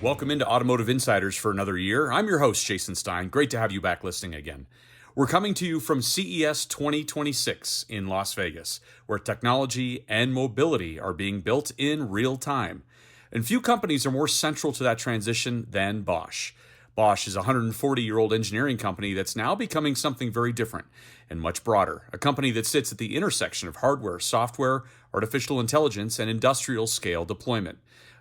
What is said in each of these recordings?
Welcome into Automotive Insiders for another year. I'm your host, Jason Stein. Great to have you back listening again. We're coming to you from CES 2026 in Las Vegas, where technology and mobility are being built in real time. And few companies are more central to that transition than Bosch. Bosch is a 140-year-old engineering company that's now becoming something very different and much broader, a company that sits at the intersection of hardware, software, artificial intelligence, and industrial scale deployment.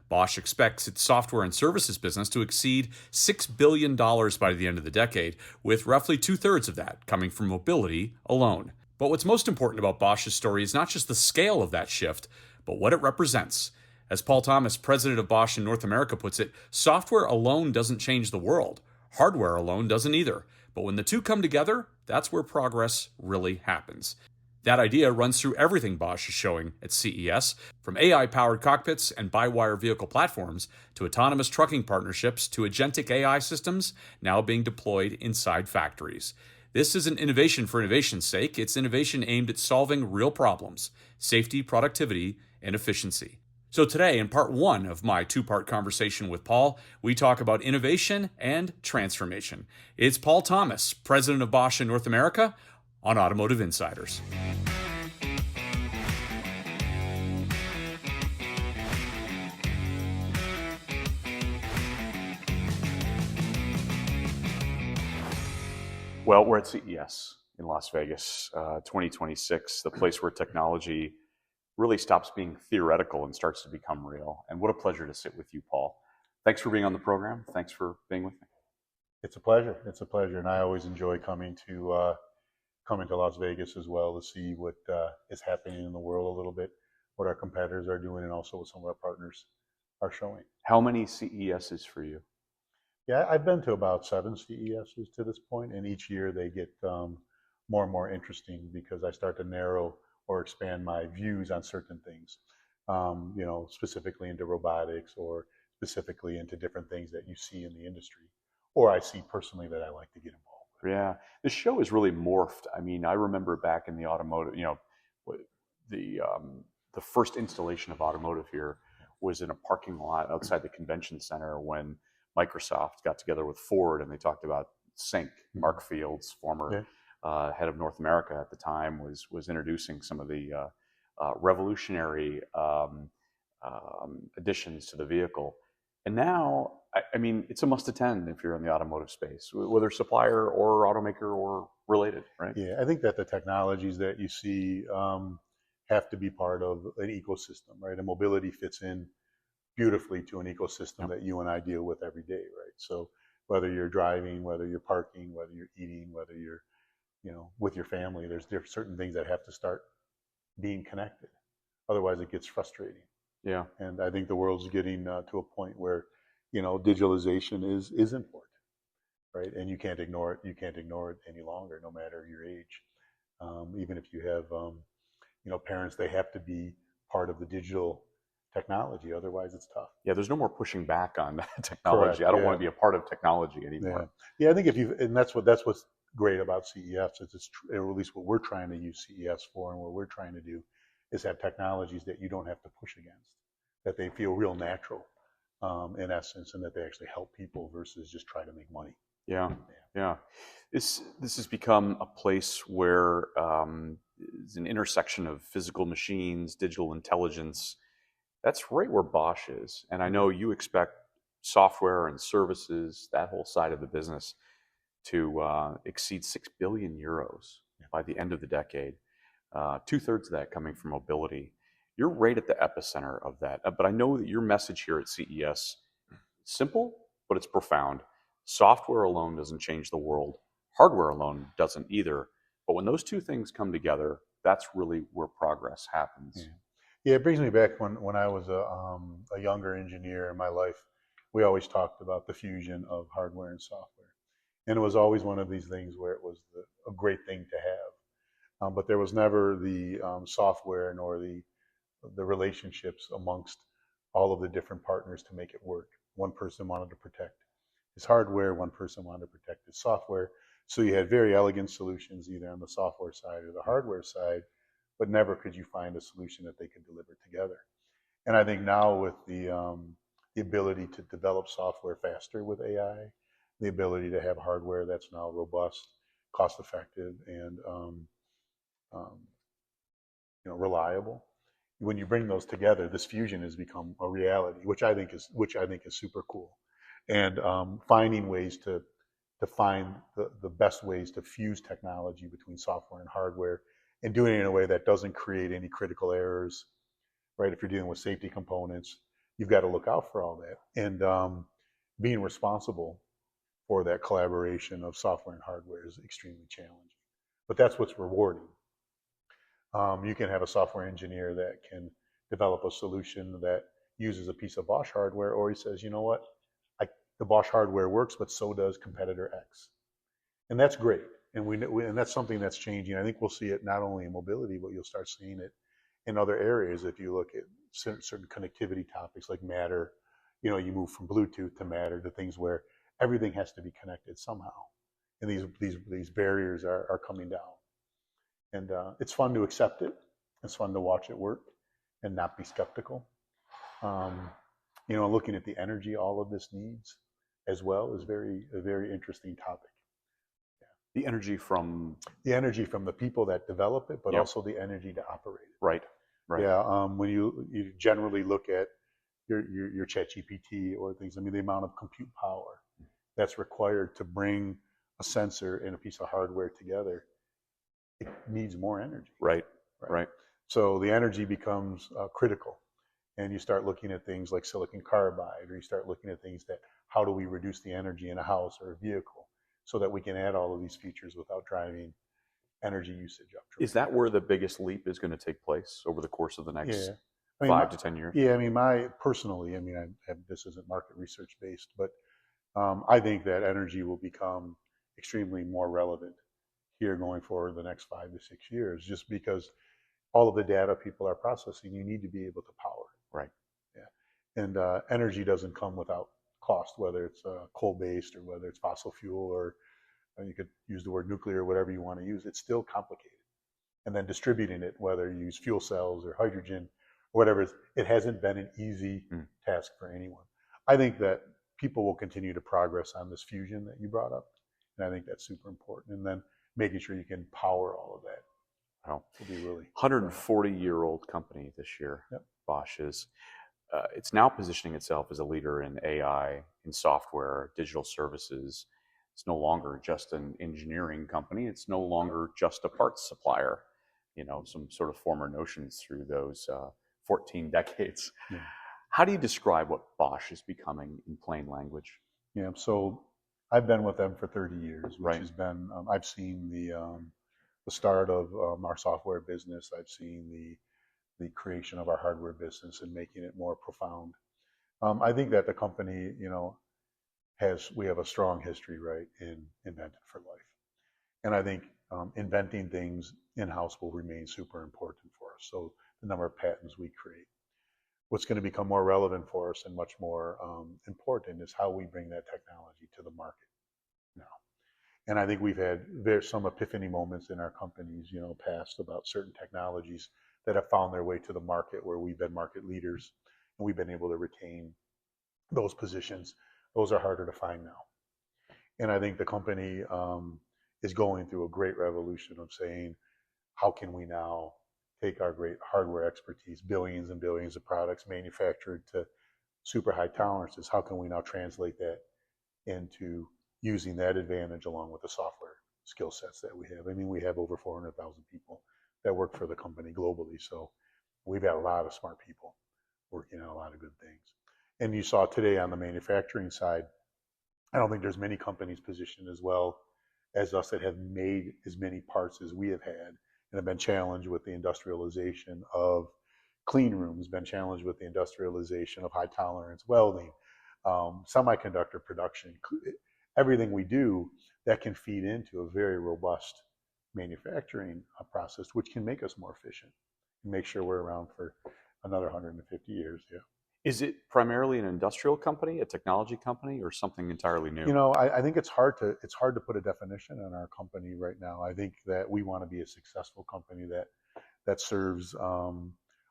Bosch expects its software and services business to exceed $6 billion by the end of the decade, with roughly two-thirds of that coming from mobility alone. But what's most important about Bosch's story is not just the scale of that shift, but what it represents. As Paul Thomas, president of Bosch in North America, puts it, software alone doesn't change the world. Hardware alone doesn't either. But when the two come together, that's where progress really happens. That idea runs through everything Bosch is showing at CES, from AI-powered cockpits and by-wire vehicle platforms to autonomous trucking partnerships to agentic AI systems now being deployed inside factories. This isn't innovation for innovation's sake. It's innovation aimed at solving real problems: safety, productivity, and efficiency. So today, in part one of my two-part conversation with Paul, we talk about innovation and transformation. It's Paul Thomas, president of Bosch in North America, on Automotive Insiders. Well, we're at CES in Las Vegas, 2026, the place where technology really stops being theoretical and starts to become real. And what a pleasure to sit with you, Paul. Thanks for being on the program. Thanks for being with me. It's a pleasure. It's a pleasure, and I always enjoy coming to Las Vegas as well to see what is happening in the world a little bit, what our competitors are doing, and also what some of our partners are showing. How many CESs for you? Yeah, I've been to about 7 CESs to this point, and each year they get more and more interesting because I start to narrow or expand my views on certain things, specifically into robotics or specifically into different things that you see in the industry, or I see personally that I like to get involved. Yeah, the show has really morphed. I mean, I remember back in the automotive, the first installation of automotive here was in a parking lot outside the convention center when Microsoft got together with Ford and they talked about sync. Mark Fields, former head of North America at the time, was introducing some of the revolutionary additions to the vehicle. And now, I mean, it's a must attend if you're in the automotive space, whether supplier or automaker or related, right? Yeah, I think that the technologies that you see have to be part of an ecosystem, right? And mobility fits in beautifully to an ecosystem that you and I deal with every day, right? So whether you're driving, whether you're parking, whether you're eating, whether you're, with your family, there's certain things that have to start being connected. Otherwise, it gets frustrating. Yeah. And I think the world's getting to a point where, digitalization is important, right? And you can't ignore it. You can't ignore it any longer, no matter your age. Even if you have, parents, they have to be part of the digital technology. Otherwise, it's tough. Yeah, there's no more pushing back on technology. Correct. I don't want to be a part of technology anymore. Yeah, I think and that's what's great about CES is or at least what we're trying to use CES for, and what we're trying to do is have technologies that you don't have to push against, that they feel real natural in essence, and that they actually help people versus just try to make money. Yeah. This has become a place where it's an intersection of physical machines, digital intelligence. That's right where Bosch is. And I know you expect software and services, that whole side of the business, to exceed 6 billion euros by the end of the decade. Two-thirds of that coming from mobility. You're right at the epicenter of that. But I know that your message here at CES, simple, but it's profound. Software alone doesn't change the world. Hardware alone doesn't either. But when those two things come together, that's really where progress happens. Yeah, it brings me back when I was a younger engineer in my life. We always talked about the fusion of hardware and software. And it was always one of these things where it was a great thing to have. But there was never the software nor the relationships amongst all of the different partners to make it work. One person wanted to protect his hardware, one person wanted to protect his software. So you had very elegant solutions either on the software side or the hardware side, but never could you find a solution that they could deliver together. And I think now with the the ability to develop software faster with AI, the ability to have hardware that's now robust, cost effective, and um, reliable. When you bring those together, this fusion has become a reality, which I think is super cool. And finding ways to find the best ways to fuse technology between software and hardware, and doing it in a way that doesn't create any critical errors, right? If you're dealing with safety components, you've got to look out for all that. And being responsible for that collaboration of software and hardware is extremely challenging. But that's what's rewarding. You can have a software engineer that can develop a solution that uses a piece of Bosch hardware, or he says, you know what, the Bosch hardware works, but so does competitor X. And that's great. And and that's something that's changing. I think we'll see it not only in mobility, but you'll start seeing it in other areas. If you look at certain connectivity topics like Matter, you move from Bluetooth to Matter to things where everything has to be connected somehow. And these barriers are coming down. And it's fun to accept it. It's fun to watch it work and not be skeptical. Looking at the energy all of this needs as well is a very interesting topic. Yeah. The energy from the people that develop it, but yeah. also the energy to operate it. Right. Yeah. When you generally look at your ChatGPT or things, I mean, the amount of compute power that's required to bring a sensor and a piece of hardware together, it needs more energy. Right. So the energy becomes critical. And you start looking at things like silicon carbide, or you start looking at things that, how do we reduce the energy in a house or a vehicle so that we can add all of these features without driving energy usage up. Is that where the biggest leap is going to take place over the course of the next 5 to 10 years? Yeah, I mean, this isn't market research based, but I think that energy will become extremely more relevant here going forward the next 5 to 6 years, just because all of the data people are processing, you need to be able to power. Right. Yeah. And energy doesn't come without cost, whether it's coal-based or whether it's fossil fuel, or you could use the word nuclear, whatever you want to use. It's still complicated. And then distributing it, whether you use fuel cells or hydrogen or whatever, it hasn't been an easy task for anyone. I think that people will continue to progress on this fusion that you brought up, and I think that's super important. And then making sure you can power all of that. Wow. Will be really 140-year-old company this year. Yep. Bosch is. It's now positioning itself as a leader in AI, in software, digital services. It's no longer just an engineering company. It's no longer just a parts supplier. Some sort of former notions through those 14 decades. Yeah. How do you describe what Bosch is becoming in plain language? Yeah, so I've been with them for 30 years, which has been, I've seen the start of our software business. I've seen the creation of our hardware business and making it more profound. I think that the company, we have a strong history, right, in invented for life. And I think inventing things in-house will remain super important for us. So the number of patents we create. What's going to become more relevant for us and much more important is how we bring that technology to the market now. And I think we've had some epiphany moments in our companies, past about certain technologies that have found their way to the market where we've been market leaders and we've been able to retain those positions. Those are harder to find now. And I think the company is going through a great revolution of saying, how can we now take our great hardware expertise, billions and billions of products manufactured to super high tolerances, how can we now translate that into using that advantage along with the software skill sets that we have? I mean, we have over 400,000 people that work for the company globally. So we've got a lot of smart people working on a lot of good things. And you saw today on the manufacturing side, I don't think there's many companies positioned as well as us that have made as many parts as we have had and have been challenged with the industrialization of clean rooms, been challenged with the industrialization of high tolerance welding, semiconductor production, everything we do that can feed into a very robust manufacturing process, which can make us more efficient and make sure we're around for another 150 years. Yeah. Is it primarily an industrial company, a technology company, or something entirely new? I think it's hard to put a definition on our company right now. I think that we want to be a successful company that serves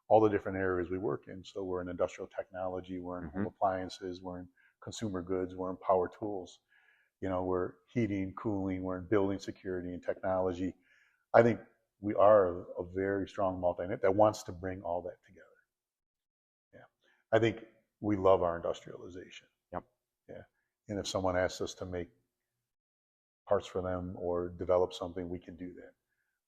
all the different areas we work in. So we're in industrial technology, we're in home Mhm. appliances, we're in consumer goods, we're in power tools. We're heating, cooling, we're in building security and technology. I think we are a very strong multi-net that wants to bring all that together. Yeah. I think we love our industrialization. Yep. Yeah. And if someone asks us to make parts for them or develop something, we can do that.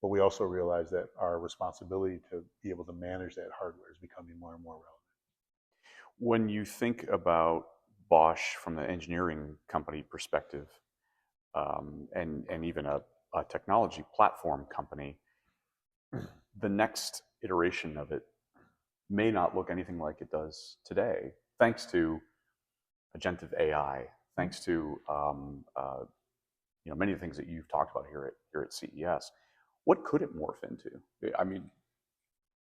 But we also realize that our responsibility to be able to manage that hardware is becoming more and more relevant. When you think about Bosch from the engineering company perspective, and even a technology platform company, the next iteration of it may not look anything like it does today, thanks to agentive AI, thanks to many of the things that you've talked about here at CES. What could it morph into? I mean,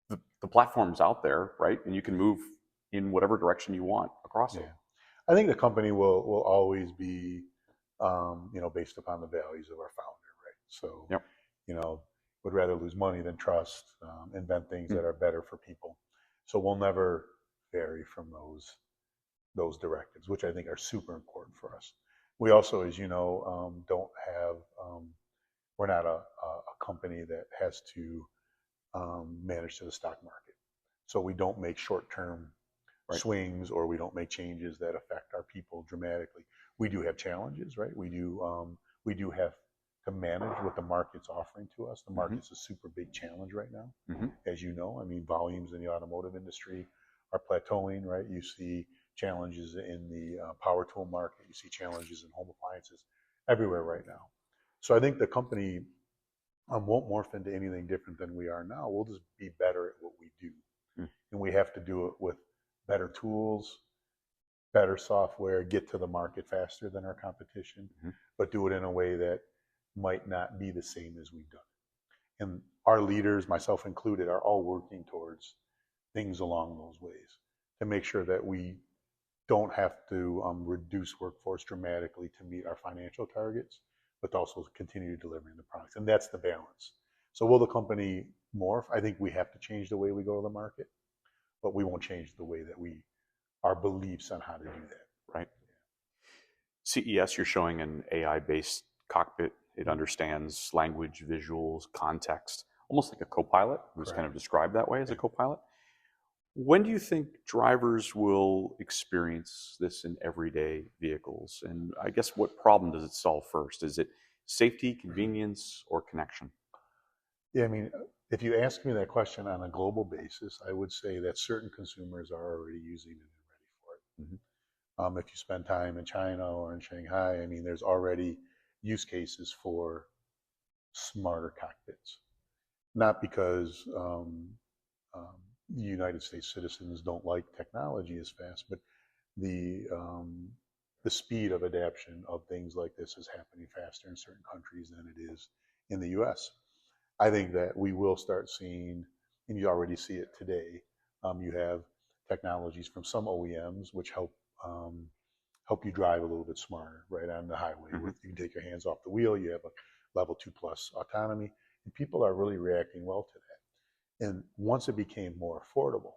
the platform's out there, right? And you can move in whatever direction you want across it. I think the company will always be, based upon the values of our founder, right? So, Yep. Would rather lose money than trust, invent things that are better for people. So we'll never vary from those directives, which I think are super important for us. We also, as you know, don't have, we're not a company that has to manage to the stock market. So we don't make short-term swings, or we don't make changes that affect our people dramatically. We do have challenges, right? We do have to manage what the market's offering to us. The market's a super big challenge right now, as you know. I mean, volumes in the automotive industry are plateauing, right? You see challenges in the power tool market. You see challenges in home appliances everywhere right now. So I think the company won't morph into anything different than we are now. We'll just be better at what we do. And we have to do it with better tools, better software, get to the market faster than our competition, but do it in a way that might not be the same as we've done it. And our leaders, myself included, are all working towards things along those ways to make sure that we don't have to reduce workforce dramatically to meet our financial targets, but also continue delivering the products. And that's the balance. So will the company morph? I think we have to change the way we go to the market, but we won't change the way that our beliefs on how to do that. Right. CES, you're showing an AI-based cockpit. It understands language, visuals, context, almost like a co-pilot. It was kind of described that way as a co-pilot. When do you think drivers will experience this in everyday vehicles? And I guess what problem does it solve first? Is it safety, convenience, or connection? Yeah, I mean, if you ask me that question on a global basis, I would say that certain consumers are already using it and ready for it. If you spend time in China or in Shanghai, I mean, there's already use cases for smarter cockpits. Not because United States citizens don't like technology as fast, but the speed of adoption of things like this is happening faster in certain countries than it is in the U.S. I think that we will start seeing, and you already see it today. You have technologies from some OEMs which help you drive a little bit smarter right on the highway. You can take your hands off the wheel. You have a level 2+ autonomy, and people are really reacting well to that. And once it became more affordable,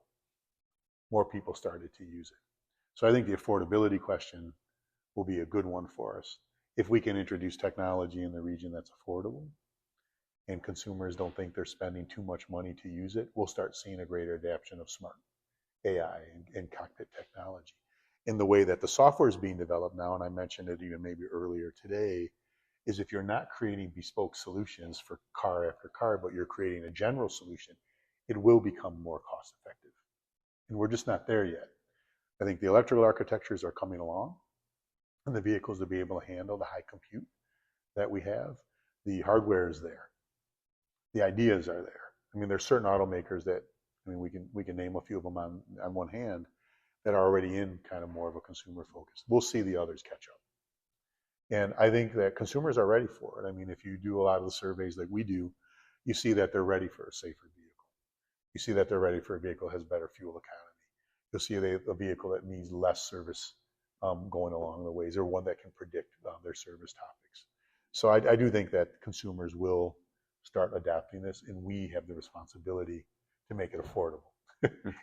more people started to use it. So I think the affordability question will be a good one for us. If we can introduce technology in the region that's affordable, and consumers don't think they're spending too much money to use it, we'll start seeing a greater adoption of smart AI and cockpit technology. In the way that the software is being developed now, and I mentioned it even maybe earlier today, is if you're not creating bespoke solutions for car after car, but you're creating a general solution, it will become more cost effective. And we're just not there yet. I think the electrical architectures are coming along, and the vehicles will be able to handle the high compute that we have. The hardware is there. The ideas are there. I mean, there's certain automakers that, I mean, we can name a few of them on one hand, that are already in kind of more of a consumer focus. We'll see the others catch up. And I think that consumers are ready for it. I mean, if you do a lot of the surveys like we do, you see that they're ready for a safer vehicle. You see that they're ready for a vehicle that has better fuel economy. You'll see a vehicle that needs less service going along the ways, or one that can predict their service topics. So I do think that consumers will start adapting this, and we have the responsibility to make it affordable.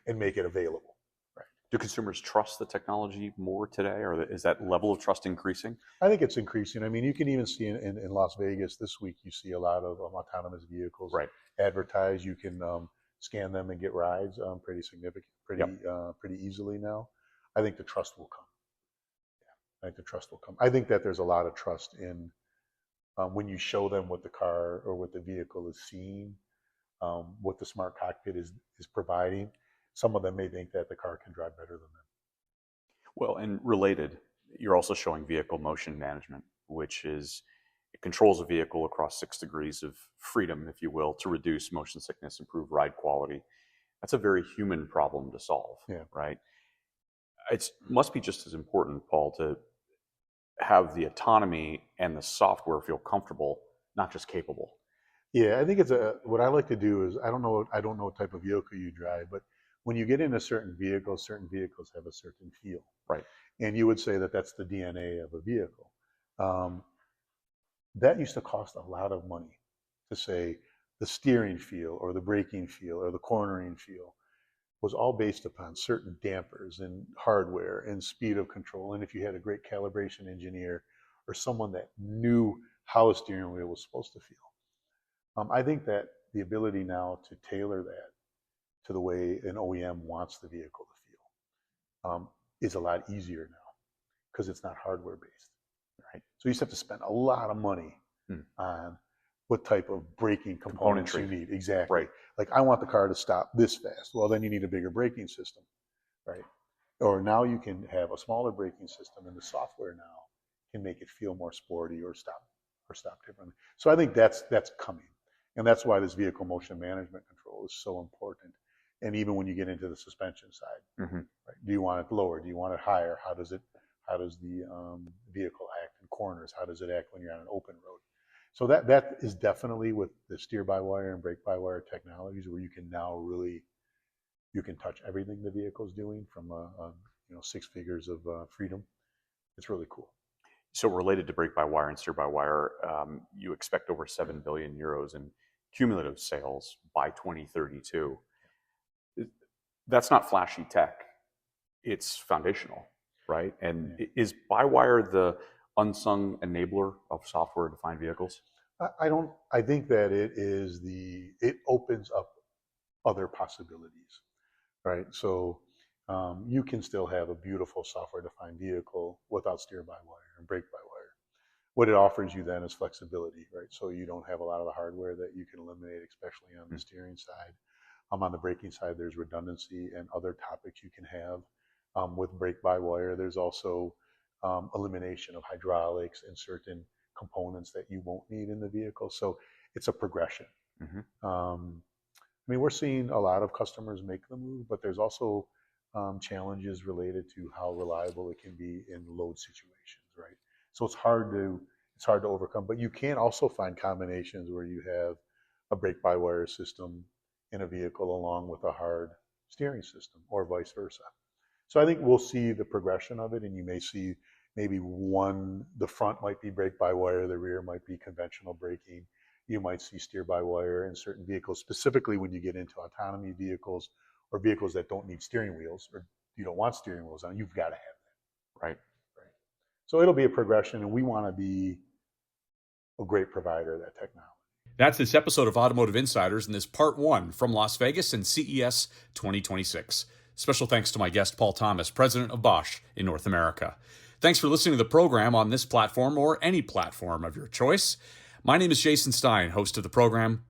and make it available. Right. Do consumers trust the technology more today, or is that level of trust increasing? I think it's increasing. I mean, you can even see in Las Vegas this week, you see a lot of autonomous vehicles Right. advertised. You can scan them and get rides pretty significant, Yep. pretty easily now. I think the trust will come. I think the trust will come. I think that there's a lot of trust in when you show them what the car or what the vehicle is seeing, what the smart cockpit is providing. Some of them may think that the car can drive better than them. Well, and related, you're also showing vehicle motion management, which is it controls a vehicle across 6 degrees of freedom, if you will, to reduce motion sickness, improve ride quality. That's a very human problem to solve, right? It must be just as important, Paul, to have the autonomy and the software feel comfortable, not just capable. Yeah, I think it's what I like to do is I don't know what type of vehicle you drive, but when you get into certain vehicles have a certain feel. Right. And you would say that that's the DNA of a vehicle. That used to cost a lot of money to say the steering feel or the braking feel or the cornering feel was all based upon certain dampers and hardware and speed of control. And if you had a great calibration engineer or someone that knew how a steering wheel was supposed to feel. I think that the ability now to tailor that to the way an OEM wants the vehicle to feel is a lot easier now because it's not hardware based, right? So you just have to spend a lot of money on what type of braking components you need. Exactly. Right. Like I want the car to stop this fast. Well, then you need a bigger braking system, right? Or now you can have a smaller braking system, and the software now can make it feel more sporty or stop differently. So I think that's coming, and that's why this vehicle motion management control is so important. And even when you get into the suspension side, right? Do you want it lower? Do you want it higher? How does the vehicle act in corners? How does it act when you're on an open road? So that is definitely with the steer-by-wire and brake-by-wire technologies, where you can now really touch everything the vehicle's doing from 6 figures of freedom. It's really cool. So related to brake-by-wire and steer-by-wire, you expect over 7 billion euros in cumulative sales by 2032. That's not flashy tech. It's foundational, right? And is by-wire the unsung enabler of software-defined vehicles? I think that it opens up other possibilities, right? So you can still have a beautiful software-defined vehicle without steer-by-wire and brake-by-wire. What it offers you then is flexibility, right? So you don't have a lot of the hardware that you can eliminate, especially on the steering side. On the braking side, there's redundancy and other topics you can have. With brake-by-wire, there's also elimination of hydraulics and certain components that you won't need in the vehicle. So it's a progression. I mean, we're seeing a lot of customers make the move, but there's also challenges related to how reliable it can be in load situations, right? So it's hard to overcome, but you can also find combinations where you have a brake-by-wire system in a vehicle along with a hard steering system, or vice versa. So I think we'll see the progression of it, and you may see maybe the front might be brake-by-wire, the rear might be conventional braking. You might see steer-by-wire in certain vehicles, specifically when you get into autonomy vehicles or vehicles that don't need steering wheels, or you don't want steering wheels on. You've got to have that. Right. So it'll be a progression, and we want to be a great provider of that technology. That's this episode of Automotive Insiders, and this part 1 from Las Vegas and CES 2026. Special thanks to my guest, Paul Thomas, president of Bosch in North America. Thanks for listening to the program on this platform or any platform of your choice. My name is Jason Stein, host of the program.